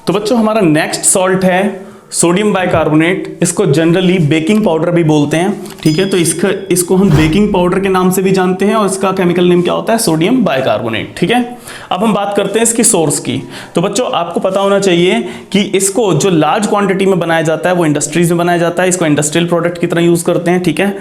तो बच्चों हमारा नेक्स्ट सॉल्ट है सोडियम बाइकार्बोनेट। इसको जनरली बेकिंग पाउडर भी बोलते हैं, ठीक है। तो इसको हम बेकिंग पाउडर के नाम से भी जानते हैं और इसका केमिकल नेम क्या होता है, सोडियम बाइकार्बोनेट, ठीक है। अब हम बात करते हैं इसकी सोर्स की। तो बच्चों आपको पता होना चाहिए कि इसको जो लार्ज क्वांटिटी में बनाया जाता है वो इंडस्ट्रीज में बनाया जाता है, इसको इंडस्ट्रियल प्रोडक्ट की तरह यूज करते हैं, ठीक है।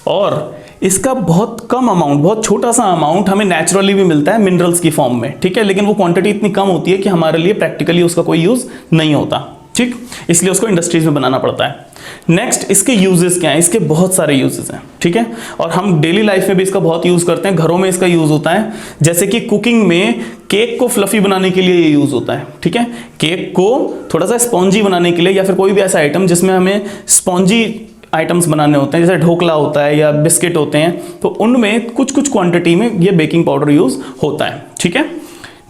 और इसका बहुत कम अमाउंट, बहुत छोटा सा अमाउंट हमें नेचुरली भी मिलता है मिनरल्स की फॉर्म में, ठीक है। लेकिन वो क्वांटिटी इतनी कम होती है कि हमारे लिए प्रैक्टिकली उसका कोई यूज नहीं होता, ठीक, इसलिए उसको इंडस्ट्रीज में बनाना पड़ता है। नेक्स्ट इसके यूजेस क्या हैं, इसके बहुत सारे यूजेस हैं, ठीक है। और हम डेली लाइफ में भी इसका बहुत यूज करते हैं, घरों में इसका यूज होता है। जैसे कि कुकिंग में केक को फ्लफी बनाने के लिए ये यूज होता है, ठीक है। केक को थोड़ा सा स्पॉन्जी बनाने के लिए या फिर कोई भी ऐसा आइटम जिसमें हमें स्पॉन्जी आइटम्स बनाने होते हैं, जैसे ढोकला होता है या बिस्किट होते हैं, तो उनमें कुछ कुछ क्वांटिटी में ये बेकिंग पाउडर यूज होता है, ठीक है।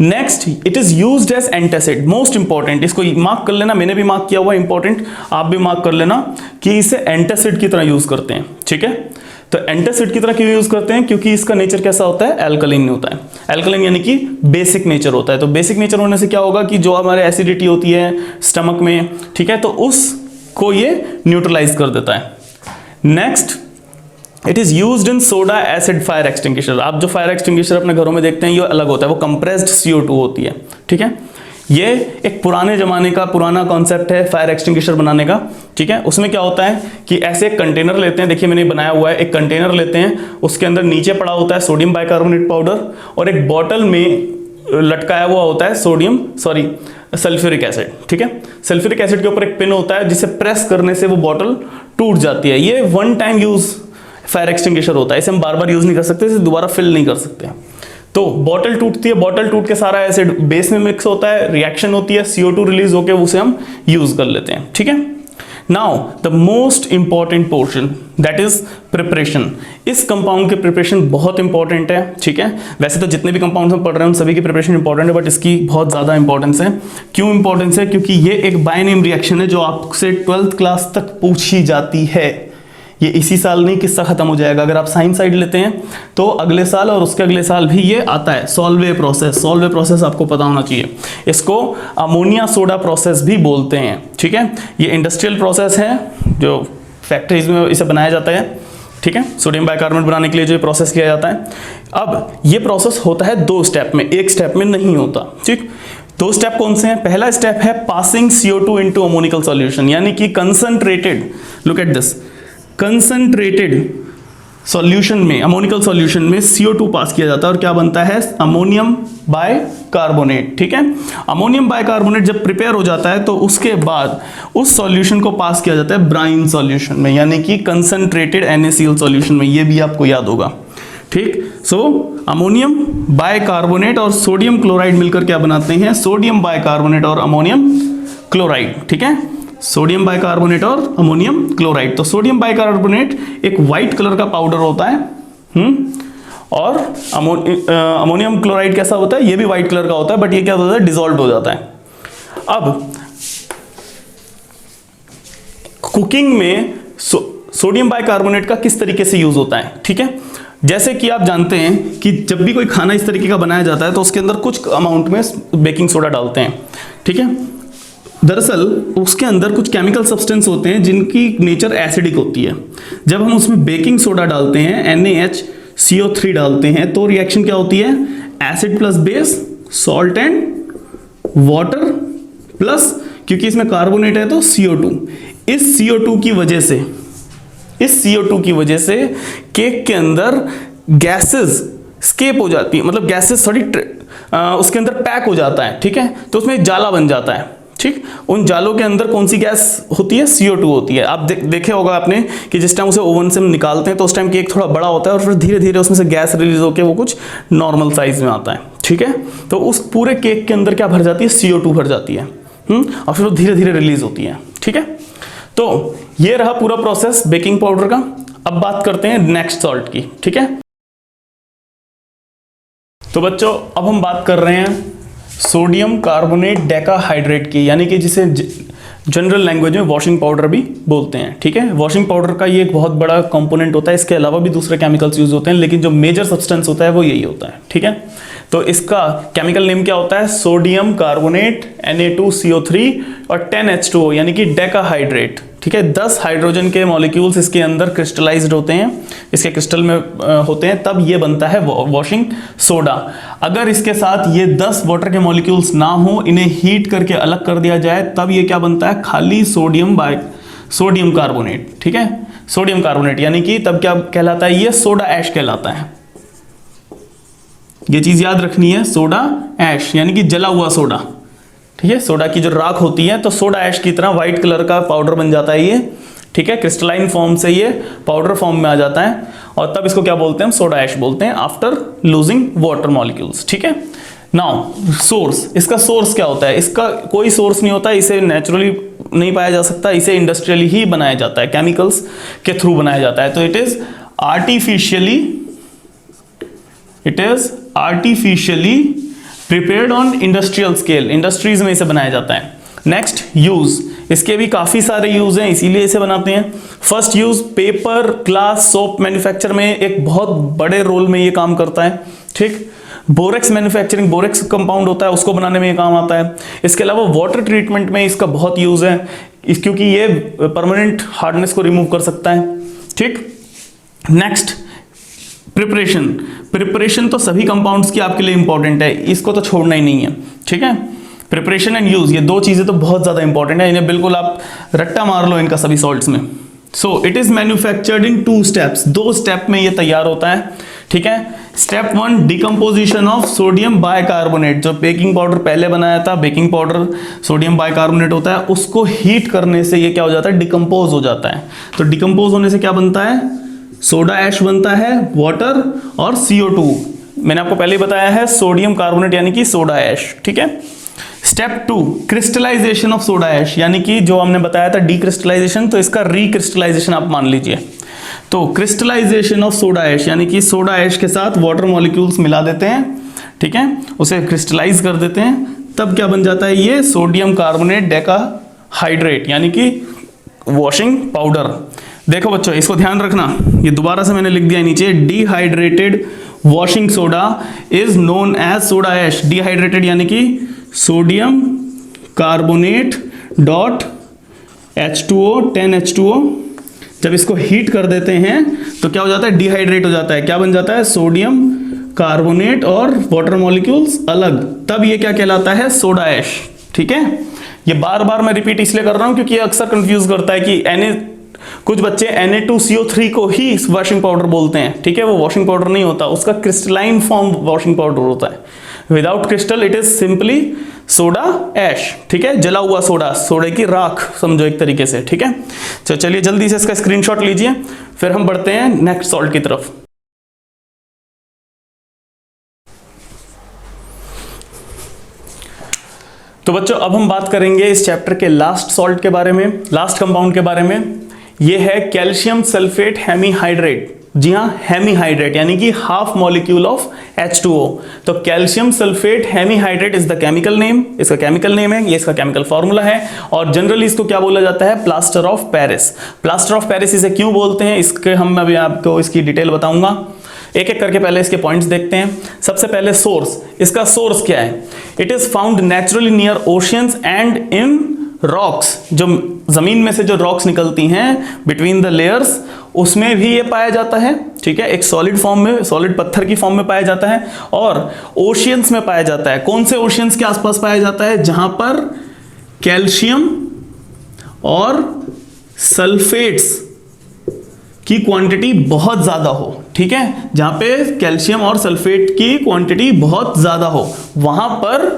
Next it is used as antacid, most important, इसको मार्क कर लेना, मैंने भी मार्क किया हुआ है, इंपॉर्टेंट, आप भी मार्क कर लेना कि इसे एंटासिड की तरह यूज करते हैं, ठीक है। तो एंटासिड की तरह क्यों यूज करते हैं, क्योंकि इसका नेचर कैसा होता है, एल्कलाइन होता है। एल्कलाइन यानी कि बेसिक नेचर होता है। तो बेसिक नेचर होने से क्या होगा कि जो हमारे एसिडिटी होती है स्टमक में, ठीक है, तो उसको ये न्यूट्रलाइज कर देता है। Next it is used in soda acid fire extinguisher. आप जो फायर एक्सटिंग्विशर अपने घरों में देखते हैं ये अलग होता है, वो कंप्रेस्ड CO2 होती है, ठीक है। ये एक पुराने जमाने का पुराना कॉन्सेप्ट है फायर एक्सटिंग्विशर बनाने का, ठीक है। उसमें क्या होता है कि ऐसे एक कंटेनर लेते हैं, देखिए मैंने बनाया हुआ है, एक कंटेनर लेते हैं, उसके अंदर नीचे पड़ा होता है सोडियम बाइकार्बोनेट पाउडर और एक बॉटल में लटकाया हुआ होता है सल्फ्यूरिक एसिड, ठीक है। सल्फ्यूरिक एसिड के ऊपर एक पिन होता है जिसे प्रेस करने से वो बॉटल टूट जाती है। ये one time use fire extinguisher होता है, इसे हम बार बार यूज नहीं कर सकते, इसे दोबारा फिल नहीं कर सकते। तो बॉटल टूटती है, बॉटल टूट के सारा एसिड बेस में मिक्स होता है, रिएक्शन होती है, CO2 रिलीज होकर उसे हम यूज कर लेते हैं, ठीक है। Now the most important portion that is preparation. इस कंपाउंड के प्रिपरेशन बहुत इंपॉर्टेंट है, ठीक है। वैसे तो जितने भी कंपाउंड हम पढ़ रहे हैं उन सभी की प्रिपरेशन इंपॉर्टेंट है, बट इसकी बहुत ज्यादा इंपॉर्टेंस है। क्यों इंपॉर्टेंस है, क्योंकि ये एक बायनेम रिएक्शन है जो आपसे 12th क्लास तक पूछी जाती है। ये इसी साल नहीं, किस्सा खत्म हो जाएगा। अगर आप साइंस साइड लेते हैं तो अगले साल और उसके अगले साल भी ये आता है। सॉल्वे प्रोसेस आपको पता होना चाहिए। इसको अमोनिया सोडा प्रोसेस भी बोलते हैं, ठीक है। ये इंडस्ट्रियल प्रोसेस है जो फैक्ट्रीज में इसे बनाया जाता है, ठीक है। सोडियम बाइकार्बोनेट बनाने के लिए जो ये प्रोसेस किया जाता है। अब ये प्रोसेस होता है 2 स्टेप में, एक स्टेप में नहीं होता, ठीक। 2 स्टेप कौन से हैं, पहला स्टेप है passing CO2 into ammoniacal solution, यानी कि concentrated, look at this, concentrated solution में, अमोनिकल सॉल्यूशन में CO2 पास किया जाता है और क्या बनता है, अमोनियम बाइकार्बोनेट, ठीक है। अमोनियम बाइकार्बोनेट जब प्रिपेयर हो जाता है तो उसके बाद उस सॉल्यूशन को पास किया जाता है ब्राइन सॉल्यूशन में, यानी कि कंसंट्रेटेड NaCl सॉल्यूशन में। ये भी आपको याद होगा, ठीक। सो अमोनियम बाइकार्बोनेट और सोडियम क्लोराइड मिलकर क्या बनाते हैं, सोडियम बाइकार्बोनेट और अमोनियम क्लोराइड, ठीक है। सोडियम बाइकार्बोनेट और अमोनियम क्लोराइड। तो सोडियम बाइकार्बोनेट एक व्हाइट कलर का पाउडर होता है, और अमोनियम क्लोराइड कैसा होता है, ये भी व्हाइट कलर का होता है, बट ये क्या होता है, डिसॉल्व हो जाता है। अब कुकिंग में सोडियम बाइकार्बोनेट का किस तरीके से यूज होता है, ठीक है। जैसे कि आप जानते हैं कि जब भी कोई खाना इस तरीके का बनाया जाता है तो उसके अंदर कुछ अमाउंट में बेकिंग सोडा डालते हैं, ठीक है। दरअसल उसके अंदर कुछ केमिकल सब्सटेंस होते हैं जिनकी नेचर एसिडिक होती है। जब हम उसमें बेकिंग सोडा डालते हैं, NaHCO3 डालते हैं, तो रिएक्शन क्या होती है, acid plus base, salt and water plus, क्योंकि इसमें कार्बोनेट है तो CO2। इस CO2 की वजह से केक के अंदर गैसेस स्केप हो जाती है, मतलब गैसेस उसके अंदर पैक हो जाता है, ठीक है। तो उसमें जाला बन जाता है, ठीक। उन जालों के अंदर कौन सी गैस होती है, CO2 होती है। आप देखे होगा आपने कि जिस टाइम उसे ओवन से हम निकालते हैं तो उस टाइम केक थोड़ा बड़ा होता है और फिर धीरे धीरे उसमें से गैस रिलीज होकर वो कुछ नॉर्मल साइज में आता है, ठीक है। तो उस पूरे केक के अंदर क्या भर जाती है, CO2 भर जाती है, और फिर वो धीरे धीरे रिलीज होती है, ठीक है। तो ये रहा पूरा प्रोसेस बेकिंग पाउडर का। अब बात करते हैं नेक्स्ट सॉल्ट की, ठीक है। तो बच्चों अब हम बात कर रहे हैं सोडियम कार्बोनेट डेकाहाइड्रेट की, यानी कि जिसे जनरल लैंग्वेज में वॉशिंग पाउडर भी बोलते हैं, ठीक है। वॉशिंग पाउडर का ये एक बहुत बड़ा कंपोनेंट होता है, इसके अलावा भी दूसरे केमिकल्स यूज होते हैं, लेकिन जो मेजर सब्सटेंस होता है वो यही होता है, ठीक है। तो इसका केमिकल नेम क्या होता है? सोडियम कार्बोनेट Na2CO3 और 10H2O यानी कि डेकाहाइड्रेट। ठीक है, 10 हाइड्रोजन के मॉलिक्यूल्स इसके अंदर क्रिस्टलाइज्ड होते हैं, इसके क्रिस्टल में होते हैं, तब ये बनता है वॉशिंग सोडा। अगर इसके साथ ये 10 वाटर के मॉलिक्यूल्स ना हो, इन्हें हीट करके अलग कर दिया जाए, तब ये क्या बनता है? खाली सोडियम कार्बोनेट। ठीक है, सोडियम कार्बोनेट यानी कि तब क्या कहलाता है? ये सोडा ऐश कहलाता है। ये चीज याद रखनी है, सोडा ऐश यानी कि जला हुआ सोडा। ठीक है, सोडा की जो राख होती है तो सोडा ऐश की तरह व्हाइट कलर का पाउडर बन जाता है ये। ठीक है, क्रिस्टलाइन फॉर्म से ये पाउडर फॉर्म में आ जाता है और तब इसको क्या बोलते हैं? हम सोडा ऐश बोलते हैं आफ्टर लूजिंग वाटर मॉलिक्यूल्स। ठीक है, नाउ सोर्स, इसका सोर्स क्या होता है? इसका कोई सोर्स नहीं होता, इसे नेचुरली नहीं पाया जा सकता, इसे इंडस्ट्रियली ही बनाया जाता है, केमिकल्स के थ्रू बनाया जाता है। तो it is artificially prepared on industrial scale, industries में इसे बनाया जाता है। नेक्स्ट यूज, इसके भी काफी सारे यूज हैं, इसीलिए इसे बनाते हैं। First use, paper, glass, soap manufacture में एक बहुत बड़े रोल में ये काम करता है। ठीक, बोरेक्स मैन्युफैक्चरिंग, बोरेक्स कंपाउंड होता है, उसको बनाने में ये काम आता है। इसके अलावा वाटर ट्रीटमेंट में इसका बहुत यूज है, क्योंकि ये परमानेंट हार्डनेस को रिमूव कर सकता है। ठीक, नेक्स्ट प्रिपरेशन तो सभी कंपाउंड्स की आपके लिए इंपॉर्टेंट है, इसको तो छोड़ना ही नहीं है। ठीक है, प्रिपरेशन एंड यूज, ये दो चीजें तो बहुत ज्यादा इंपॉर्टेंट है, इन्हें बिल्कुल आप रट्टा मार लो इनका सभी सॉल्ट्स में। So it is manufactured in 2 steps, 2 step में ये तैयार होता है। ठीक है, step 1, decomposition of sodium bicarbonate, जो बेकिंग पाउडर पहले बनाया था, बेकिंग पाउडर सोडियम बाइकार्बोनेट होता है, उसको हीट करने से ये क्या हो जाता है? डिकम्पोज हो जाता है। तो डिकम्पोज होने से क्या बनता है? सोडा ऐश बनता है, वाटर और CO2। मैंने आपको पहले ही बताया है, सोडियम कार्बोनेट यानी कि सोडा ऐश। ठीक है, step 2, crystallisation of soda ash, यानी कि जो हमने बताया था डीक्रिस्टलाइजेशन, तो इसका रीक्रिस्टलाइजेशन आप मान लीजिए। तो क्रिस्टलाइजेशन ऑफ सोडा ऐश यानी कि सोडा ऐश के साथ वाटर मॉलिक्यूल्स मिला देते हैं। ठीक है, उसे क्रिस्टलाइज कर देते हैं, तब क्या बन जाता है? ये सोडियम कार्बोनेट डेकाहाइड्रेट यानी कि वॉशिंग पाउडर। देखो बच्चों, इसको ध्यान रखना, ये दोबारा से मैंने लिख दिया नीचे, dehydrated washing soda is known as soda ash. Dehydrated यानी कि sodium carbonate dot H2O 10H2O, जब इसको हीट कर देते हैं तो क्या हो जाता है? डिहाइड्रेट हो जाता है। क्या बन जाता है? सोडियम कार्बोनेट और वाटर मॉलिक्यूल्स अलग, तब ये क्या कहलाता है? Soda ash. ठीक है, ये बार बार मैं रिपीट इसलिए कर रहा हूं क्योंकि ये अक्सर कंफ्यूज करता है कि कुछ बच्चे Na2CO3 को ही वॉशिंग पाउडर बोलते हैं। ठीक है, वो वॉशिंग पाउडर नहीं होता, उसका क्रिस्टलाइन फॉर्म वॉशिंग पाउडर होता है। Without crystal it is simply soda ash. ठीक है, जला हुआ सोडा, सोडे की राख समझो एक तरीके से। ठीक है, तो चलिए जल्दी से इसका स्क्रीनशॉट लीजिए, फिर हम बढ़ते हैं नेक्स्ट सॉल्ट की तरफ। तो बच्चों, अब हम बात करेंगे इस चैप्टर के लास्ट सॉल्ट के बारे में, लास्ट कंपाउंड के बारे में। ये है कैल्शियम सल्फेट हेमीहाइड्रेट। जी हाँ, हेमीहाइड्रेट यानी कि हाफ मॉलिक्यूल ऑफ H2O। तो calcium sulphate hemihydrate is the chemical name, इसका केमिकल नेम है, ये इसका केमिकल फॉर्मूला है। और जनरली इसको क्या बोला जाता है? Plaster of Paris. Plaster of Paris इसे क्यों बोलते हैं, इसके हम अभी आपको इसकी डिटेल बताऊंगा। एक एक करके पहले इसके पॉइंट्स देखते हैं। सबसे पहले सोर्स, इसका सोर्स क्या है? It is found naturally near oceans and in rocks, जो जमीन में से जो रॉक्स निकलती हैं बिटवीन द लेयर्स, उसमें भी ये पाया जाता है। ठीक है, एक सॉलिड फॉर्म में, सॉलिड पत्थर की फॉर्म में पाया जाता है, और ओशियंस में पाया जाता है। कौन से ओशियंस के आसपास पाया जाता है? जहां पर कैल्शियम और सल्फेट्स की क्वांटिटी बहुत ज्यादा हो। ठीक है, जहां पे कैल्शियम और सल्फेट की क्वांटिटी बहुत ज्यादा हो, वहां पर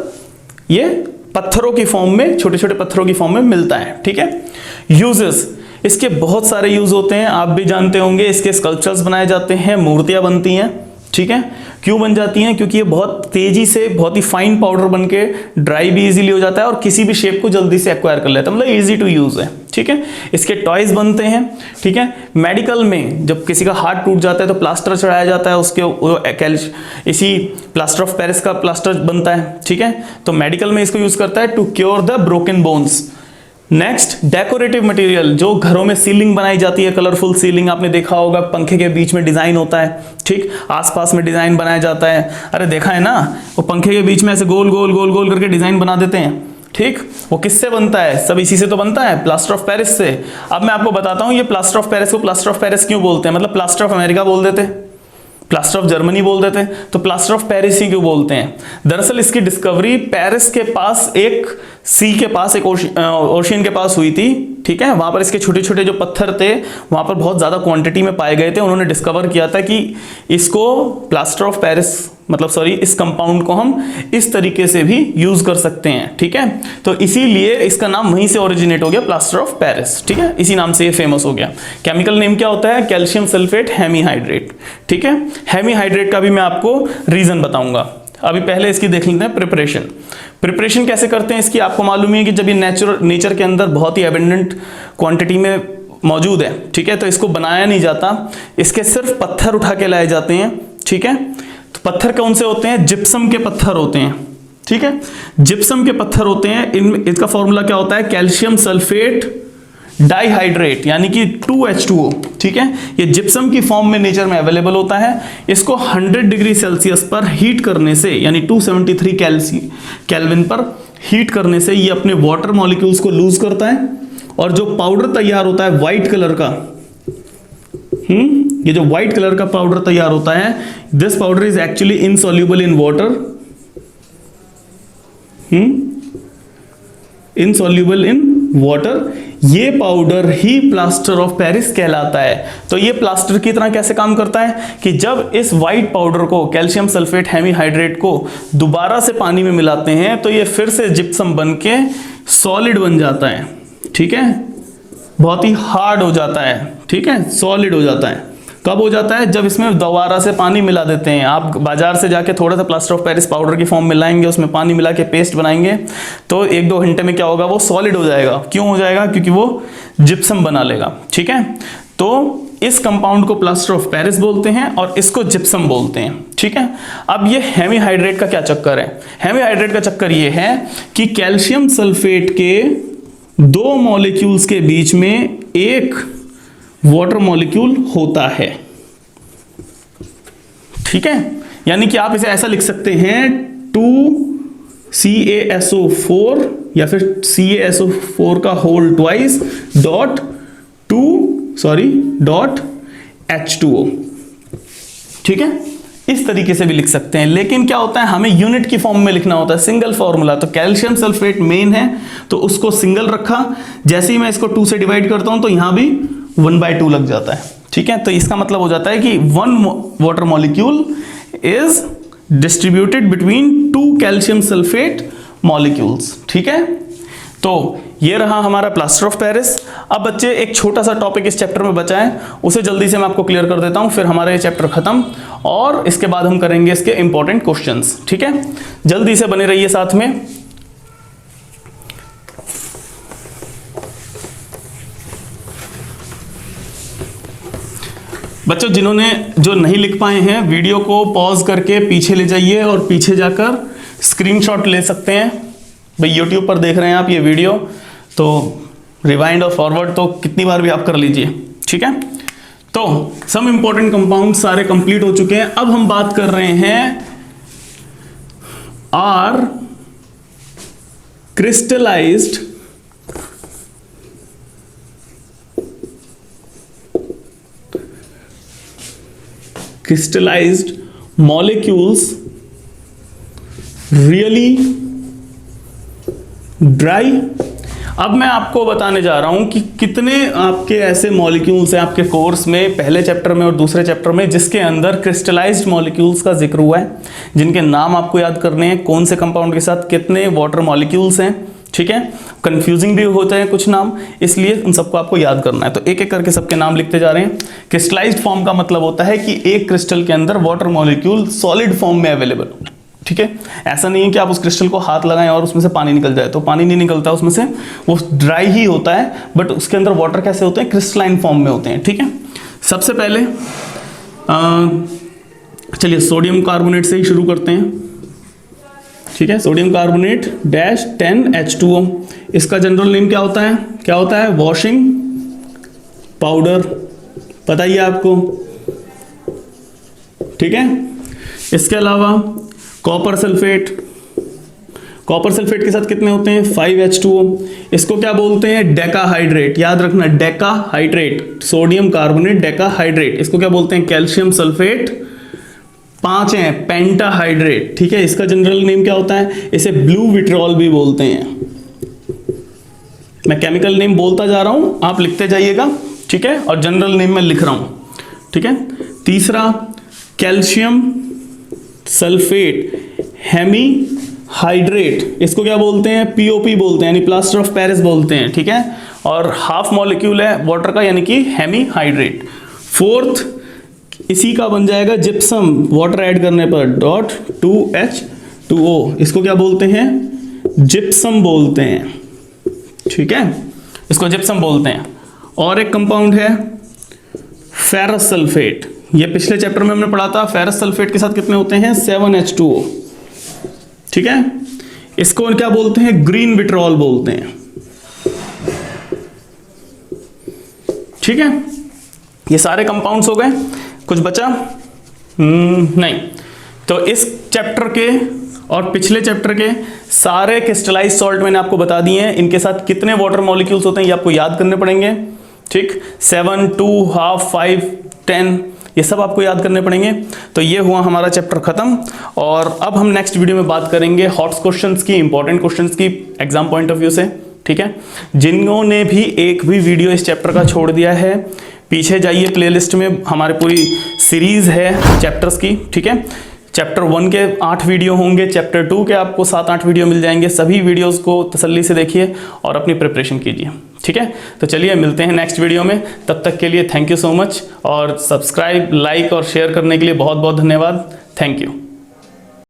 ये पत्थरों की फॉर्म में, छोटे छोटे पत्थरों की फॉर्म में मिलता है। ठीक है, यूजेस, इसके बहुत सारे यूज होते हैं, आप भी जानते होंगे। इसके स्कल्पचर्स बनाए जाते हैं, मूर्तियां बनती हैं। ठीक है, क्यों बन जाती हैं? क्योंकि ये बहुत तेजी से, बहुत ही फाइन पाउडर बनके ड्राई भी इजीली हो जाता है और किसी भी शेप को जल्दी से एक्वायर कर लेता है, मतलब इजी टू यूज है। ठीक है, इसके टॉयज बनते हैं। ठीक है, मेडिकल में जब किसी का हार्ट टूट जाता है तो प्लास्टर चढ़ाया जाता है, उसके इसी प्लास्टर ऑफ पेरिस का प्लास्टर बनता है। ठीक है, तो मेडिकल में इसको यूज करता है to cure the broken bones. Next decorative material, जो घरों में सीलिंग बनाई जाती है, कलरफुल सीलिंग आपने देखा होगा, पंखे के बीच में डिजाइन होता है, ठीक, आसपास में डिजाइन बनाया जाता है, अरे देखा है ना, वो पंखे के बीच में ऐसे गोल गोल गोल गोल करके डिजाइन बना देते हैं, ठीक, वो किससे बनता है, सब इसी से तो बनता है, प्लास्टर ऑफ पेरिस से। अब मैं आपको बताता हूं ये प्लास्टर ऑफ पेरिस को प्लास्टर ऑफ पेरिस क्यों बोलते हैं, मतलब प्लास्टर ऑफ अमेरिका बोल देते, प्लास्टर ऑफ जर्मनी बोल देते, तो प्लास्टर ऑफ पेरिस ही क्यों बोलते हैं। दरअसल इसकी डिस्कवरी पेरिस के पास एक सी के पास, एक ओशियन के पास हुई थी, ठीक है, वहां पर इसके छोटे छोटे जो पत्थर थे वहां पर बहुत ज्यादा क्वांटिटी में पाए गए थे, उन्होंने डिस्कवर किया था कि इसको प्लास्टर ऑफ पेरिस, मतलब सॉरी, इस कंपाउंड को हम इस तरीके से भी यूज कर सकते हैं, ठीक है, तो इसीलिए इसका नाम वहीं से ओरिजिनेट हो गया, प्लास्टर ऑफ पेरिस, ठीक है, इसी नाम से ये फेमस हो गया। केमिकल नेम क्या होता है, कैल्शियम सल्फेट हेमीहाइड्रेट, ठीक है, हेमीहाइड्रेट का भी मैं आपको रीजन बताऊंगा। अभी पहले इसकी देख लेते हैं प्रिपरेशन कैसे करते हैं इसकी। आपको मालूम है कि जब ये नेचर के अंदर बहुत ही एबंडेंट क्वांटिटी में मौजूद है, ठीक है, तो इसको बनाया नहीं जाता, इसके सिर्फ पत्थर उठा के लाए जाते हैं, ठीक है, तो पत्थर कौन से होते हैं, जिप्सम के पत्थर होते हैं, ठीक है, जिप्सम के पत्थर होते हैं, इनमें इसका फॉर्मूला क्या होता है, कैल्शियम सल्फेट डाइहाइड्रेट, यानी कि 2H2O, ठीक है, ये जिप्सम की फॉर्म में नेचर में अवेलेबल होता है। इसको 100 डिग्री सेल्सियस पर हीट करने से, यानी 273 केल्विन पर हीट करने से ये अपने वाटर मॉलिक्यूल्स को लूज करता है, और जो पाउडर तैयार होता है व्हाइट कलर का, ये जो व्हाइट कलर का पाउडर तैयार होता है, this powder is actually insoluble in water, insoluble in water, ये पाउडर ही प्लास्टर ऑफ पेरिस कहलाता है। तो ये प्लास्टर की तरह कैसे काम करता है कि जब इस व्हाइट पाउडर को, कैल्शियम सल्फेट हेमीहाइड्रेट को दोबारा से पानी में मिलाते हैं तो ये फिर से जिप्सम बन के सॉलिड बन जाता है, ठीक है, बहुत ही हार्ड हो जाता है, ठीक है, सॉलिड हो जाता है। कब हो जाता है, जब इसमें दोबारा से पानी मिला देते हैं। आप बाजार से जाके थोड़ा सा प्लास्टर ऑफ पेरिस पाउडर की फॉर्म में लाएंगे, उसमें पानी मिला के पेस्ट बनाएंगे, तो 1-2 घंटे में क्या होगा, वो सॉलिड हो जाएगा। क्यों हो जाएगा, क्योंकि वो जिप्सम बना लेगा, ठीक है। तो इस कंपाउंड को प्लास्टर ऑफ पेरिस बोलते हैं और इसको जिप्सम बोलते हैं, ठीक है। अब ये हेमीहाइड्रेट का क्या चक्कर है, हेमीहाइड्रेट का चक्कर ये है कि कैल्शियम सल्फेट के 2 मॉलिक्यूल्स के बीच में एक वाटर मॉलिक्यूल होता है, ठीक है, यानी कि आप इसे ऐसा लिख सकते हैं 2CaSO4 या फिर CaSO4 का होल ट्वाइस डॉट H2O, ठीक है, इस तरीके से भी लिख सकते हैं। लेकिन क्या होता है, हमें यूनिट की फॉर्म में लिखना होता है, सिंगल फॉर्मूला। तो कैल्शियम सल्फेट मेन है तो उसको सिंगल रखा, जैसे ही मैं इसको 2 से डिवाइड करता हूं तो यहां भी 1/2 लग जाता है, ठीक है। तो इसका मतलब हो जाता है कि 1 water molecule is distributed between 2 calcium sulphate molecules, ठीक है। तो ये रहा हमारा प्लास्टर ऑफ पेरिस। अब बच्चे एक छोटा सा टॉपिक इस चैप्टर में बचा है, उसे जल्दी से मैं आपको क्लियर कर देता हूं, फिर हमारा ये चैप्टर खत्म, और इसके बाद हम करेंगे इसके इंपॉर्टेंट क्वेश्चंस, ठीक है। जल्दी से बने रहिए साथ में। बच्चों जिन्होंने जो नहीं लिख पाए हैं, वीडियो को पॉज करके पीछे ले जाइए और पीछे जाकर स्क्रीनशॉट ले सकते हैं। भाई यूट्यूब पर देख रहे हैं आप ये वीडियो, तो रिवाइंड और फॉरवर्ड तो कितनी बार भी आप कर लीजिए, ठीक है। तो सम इंपॉर्टेंट कंपाउंड सारे कंप्लीट हो चुके हैं। अब हम बात कर रहे हैं are crystallised molecules really dry। अब मैं आपको बताने जा रहा हूं कि कितने आपके ऐसे मॉलिक्यूल्स हैं आपके कोर्स में, पहले चैप्टर में और दूसरे चैप्टर में, जिसके अंदर क्रिस्टलाइज्ड मॉलिक्यूल्स का जिक्र हुआ है, जिनके नाम आपको याद करने हैं, कौन से कंपाउंड के साथ कितने वाटर मॉलिक्यूल्स हैं, ठीक है। कंफ्यूजिंग भी होते हैं कुछ नाम, इसलिए उन सबको आपको याद करना है। तो एक एक करके सबके नाम लिखते जा रहे हैं। क्रिस्टलाइज्ड फॉर्म का मतलब होता है कि एक क्रिस्टल के अंदर वाटर मॉलिक्यूल सॉलिड फॉर्म में अवेलेबल हो, ठीक है। ऐसा नहीं है कि आप उस क्रिस्टल को हाथ लगाएं और उसमें से पानी निकल जाए, तो पानी नहीं निकलता उसमें से, वो ड्राई ही होता है, बट उसके अंदर वाटर कैसे होते हैं, क्रिस्टलाइन फॉर्म में होते हैं, ठीक है। सबसे पहले चलिए सोडियम कार्बोनेट से ही शुरू करते हैं। ठीक है, सोडियम कार्बोनेट डैश 10H2O। इसका जनरल नेम क्या होता है? क्या होता है? वॉशिंग पाउडर, पता ही है आपको, ठीक है। इसके अलावा कॉपर सल्फेट, कॉपर सल्फेट के साथ कितने होते हैं? 5H2O। इसको क्या बोलते हैं? डेकाहाइड्रेट, याद रखना, डेकाहाइड्रेट, सोडियम कार्बोनेट डेकाहाइड्रेट। इसको क्या बोलते हैं? Calcium sulphate. 5 हैं, पेंटाहाइड्रेट, ठीक है। इसका जनरल नेम क्या होता है? इसे ब्लू विट्रॉल भी बोलते हैं। मैं केमिकल नेम बोलता जा रहा हूं, आप लिखते जाइएगा, ठीक है, और जनरल नेम मैं लिख रहा हूं, ठीक है। तीसरा कैल्शियम सल्फेट हेमी हाइड्रेट, इसको क्या बोलते हैं? पीओपी बोलते हैं, यानी प्लास्टर ऑफ पेरिस बोलते हैं, ठीक है। और हाफ मॉलिक्यूल है वाटर का, यानी कि हेमी हाइड्रेट। फोर्थ इसी का बन जाएगा जिप्सम, वाटर ऐड करने पर .2H2O, इसको क्या बोलते हैं? जिप्सम बोलते हैं, ठीक है, इसको जिप्सम बोलते हैं। और एक कंपाउंड है फेरस सल्फेट, ये पिछले चैप्टर में हमने पढ़ा था। फेरस सल्फेट के साथ कितने होते हैं? 7H2O, ठीक है। इसको क्या बोलते हैं? ग्रीन विट्रॉल बोलते हैं, ठीक है। ये सारे कंपाउंड्स हो गए, कुछ बचा? नहीं। तो इस चैप्टर के और पिछले चैप्टर के सारे क्रिस्टलाइज सॉल्ट मैंने आपको बता दिए हैं। इनके साथ कितने वाटर मॉलिक्यूल्स होते हैं ये आपको याद करने पड़ेंगे, ठीक। 7, 2, हाफ, 5, 10, ये सब आपको याद करने पड़ेंगे। तो ये हुआ हमारा चैप्टर खत्म। और अब हम नेक्स्ट वीडियो में बात करेंगे हॉट क्वेश्चंस की, इंपॉर्टेंट क्वेश्चंस की एग्जाम पॉइंट ऑफ व्यू से, ठीक है। जिन्होंने भी एक भी वीडियो इस चैप्टर का छोड़ दिया है, पीछे जाइए प्लेलिस्ट में, हमारे पूरी सीरीज है चैप्टर्स की, ठीक है। चैप्टर 1 के 8 वीडियो होंगे, चैप्टर 2 के आपको 7-8 वीडियो मिल जाएंगे। सभी वीडियोस को तसल्ली से देखिए और अपनी प्रिपरेशन कीजिए, ठीक है। तो चलिए मिलते हैं नेक्स्ट वीडियो में, तब तक के लिए थैंक यू सो मच। और सब्सक्राइब, लाइक और शेयर करने के लिए बहुत बहुत धन्यवाद। Thank you.